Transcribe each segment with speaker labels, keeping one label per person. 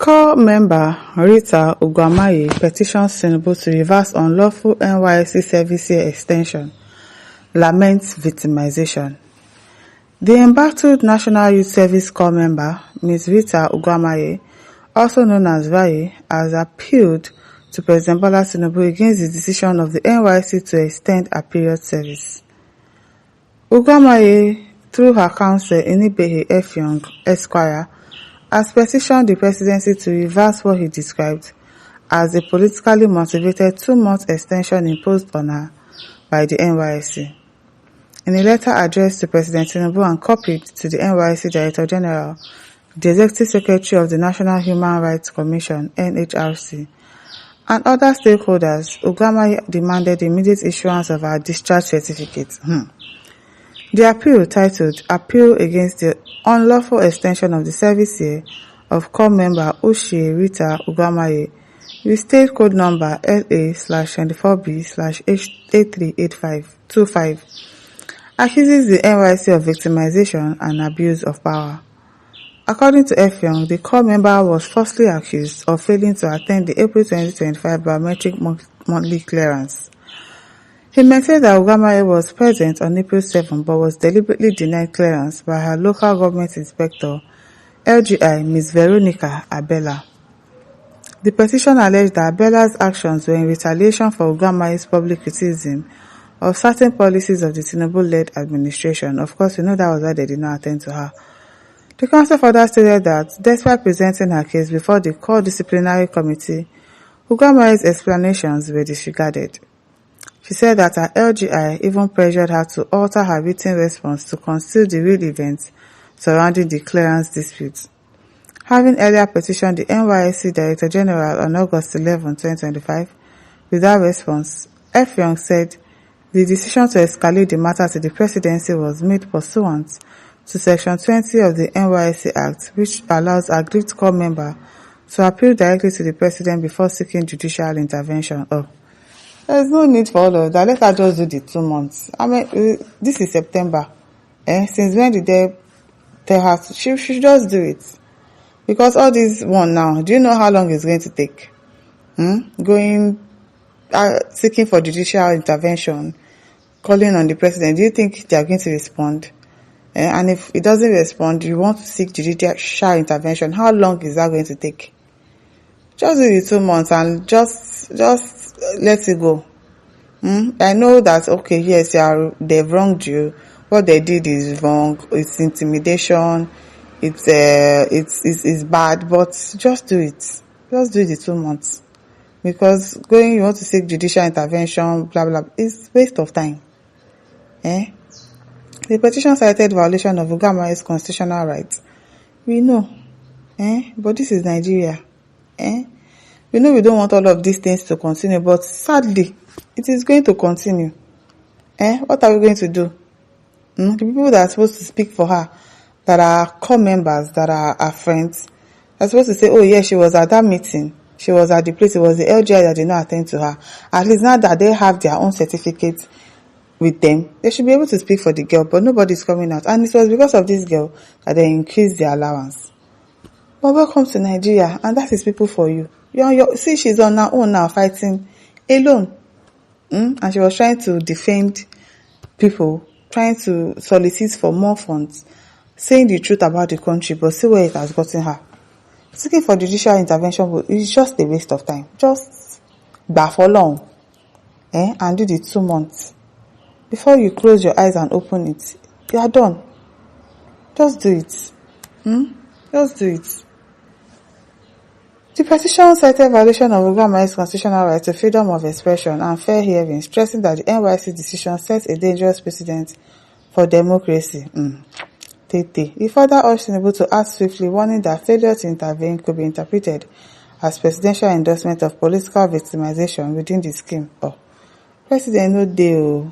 Speaker 1: Core member Rita petitions Tinubu to reverse unlawful Nysc service year extension, laments victimization. The embattled National Youth Service Corps member, Ms. Rita, also known as Vaye, has appealed to President Bola Tinubu against the decision of the Nysc to extend her period service. Ugamaye, through her counsel Enibehe Effiong, Esquire, has petitioned the presidency to reverse what he described as a politically motivated 2-month extension imposed on her by the NYSC. In a letter addressed to President Tinubu and copied to the NYSC Director General, the Executive Secretary of the National Human Rights Commission (NHRC), and other stakeholders, Ugamaye demanded the immediate issuance of her discharge certificate. The appeal, titled Appeal Against the Unlawful Extension of the Service Year of Corps member Ushie Rita Ugamaye, with state code number LA/24B/H838525, accuses the NYSC of victimization and abuse of power. According to Effiong, the Corps member was falsely accused of failing to attend the April 2025 biometric monthly clearance. He maintained that Ugamaye was present on April 7 but was deliberately denied clearance by her local government inspector, LGI Ms. Veronica Abela. The petition alleged that Abela's actions were in retaliation for Ugamaye's public criticism of certain policies of the Tinubu-led administration. Of course, we know that was why they did not attend to her. The council further stated that, despite presenting her case before the core disciplinary committee, Ugamaye's explanations were disregarded. She said that her LGI even pressured her to alter her written response to conceal the real events surrounding the clearance dispute. Having earlier petitioned the NYSC Director General on August 11, 2025, without response, Effiong said the decision to escalate the matter to the presidency was made pursuant to Section 20 of the NYSC Act, which allows aggrieved corps member to appeal directly to the president before seeking judicial intervention. There's no need for all of that. Let her just do the 2 months. I mean, this is September. Since when did they tell her she should just do it? Because all this one now, do you know how long it's going to take? Seeking for judicial intervention, calling on the president. Do you think they are going to respond? And if it doesn't respond, you want to seek judicial intervention. How long is that going to take? Just do the 2 months and just let it go. I know that, okay, yes, they've wronged you. What they did is wrong. It's intimidation. It's bad, but just do it. Just do the 2 months. Because you want to seek judicial intervention, blah, blah, it's waste of time. The petition cited violation of Ugamaye's constitutional rights. We know. But this is Nigeria. We know we don't want all of these things to continue, but sadly, it is going to continue. What are we going to do? The people that are supposed to speak for her, that are core members, that are her friends, are supposed to say, oh yeah, she was at that meeting. She was at the place. It was the LGI that did not attend to her. At least now that they have their own certificate with them, they should be able to speak for the girl, but nobody's coming out. And it was because of this girl that they increased their allowance. But welcome to Nigeria, and that is people for you. See, she's on her own now, fighting alone. And she was trying to defend people, trying to solicit for more funds, saying the truth about the country, but see where it has gotten her. Seeking for judicial intervention is just a waste of time. Just for long, and do the 2 months. Before you close your eyes and open it, you are done. Just do it. Just do it. The petition cited violation of Ugamaye's constitutional right to freedom of expression and fair hearing, stressing that the NYSC decision sets a dangerous precedent for democracy. He further urged Tinubu to act swiftly, warning that failure to intervene could be interpreted as presidential endorsement of political victimization within the scheme. President no dey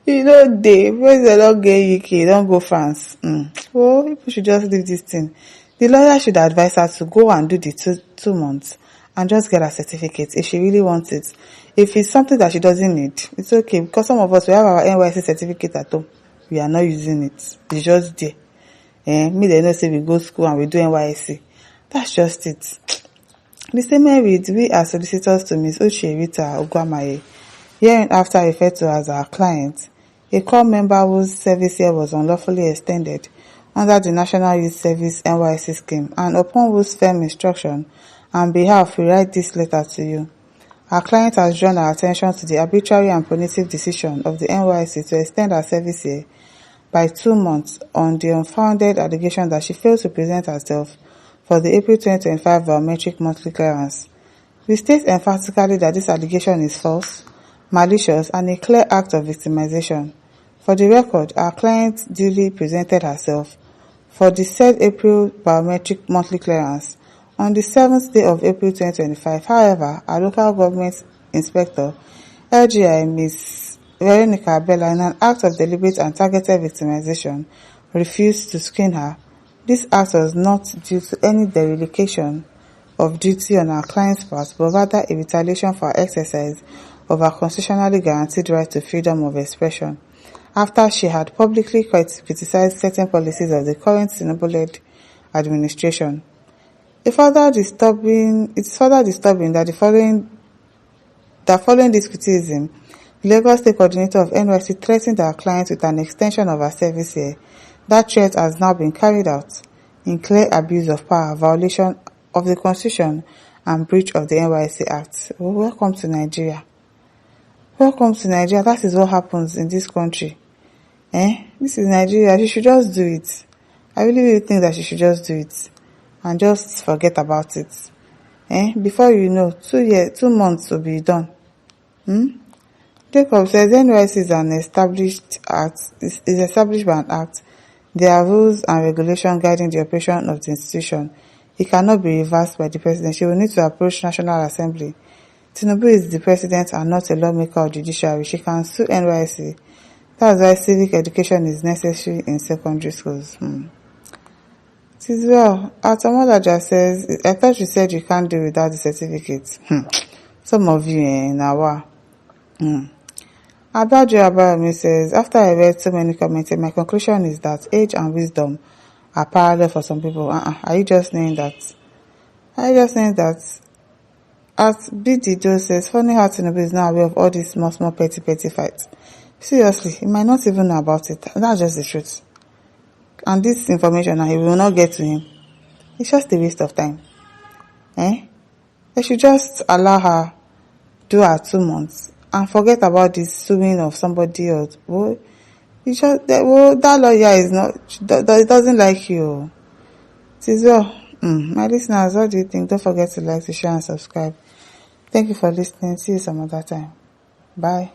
Speaker 1: he no dey. President don't go UK, don't go France. People should just leave this thing. The lawyer should advise her to go and do the 2 months and just get her certificate if she really wants it. If it's something that she doesn't need, it's okay, because some of us, we have our NYSC certificate at home. We are not using it. It's just there. Me, they know say we go school and we do NYSC. That's just it. The statement reads, we are solicitors to Ms. Rita Ogwamaye, herein after referred to as our client, a core member whose service year was unlawfully extended under the National Youth Service NYSC scheme, and upon whose firm instruction and behalf we write this letter to you. Our client has drawn our attention to the arbitrary and punitive decision of the NYSC to extend her service year by 2 months on the unfounded allegation that she failed to present herself for the April 2025 biometric monthly clearance. We state emphatically that this allegation is false, malicious, and a clear act of victimization. For the record, our client duly presented herself for the said April biometric monthly clearance on the 7th day of April 2025. However, our local government inspector, LGI Ms. Veronica Abella, in an act of deliberate and targeted victimization, refused to screen her. This act was not due to any dereliction of duty on our client's part, but rather a retaliation for our exercise of our constitutionally guaranteed right to freedom of expression, after she had publicly criticized certain policies of the current Tinubu-led administration. It is further disturbing that following this criticism, the Lagos State Coordinator of NYSC threatened our client with an extension of her service year. That threat has now been carried out in clear abuse of power, violation of the Constitution, and breach of the NYSC Act. Well, welcome to Nigeria. Welcome to Nigeria. That is what happens in this country. This is Nigeria. She should just do it. I really think that she should just do it and just forget about it. Before you know, 2 months will be done. Jacob says NYSC is an established act, is established by an act. There are rules and regulations guiding the operation of the institution. It cannot be reversed by the president. She will need to approach National Assembly. Tinubu is the president and not a lawmaker or judiciary. She can sue NYSC. That's why civic education is necessary in secondary schools. It is well. Atamolaja says, I thought you said you can't do without the certificate. Some of you, now. Abajo Abayomi says, after I read so many comments, my conclusion is that age and wisdom are parallel for some people. Are you just saying that? As BD says, funny how Tinubu is now aware of all these small petty fights. Seriously, he might not even know about it. That's just the truth. And this information, he will not get to him. It's just a waste of time. They should just allow her do her 2 months and forget about this suing of somebody else. That lawyer is not, it doesn't like you. It is well. My listeners, what do you think? Don't forget to like, to share, and subscribe. Thank you for listening. See you some other time. Bye.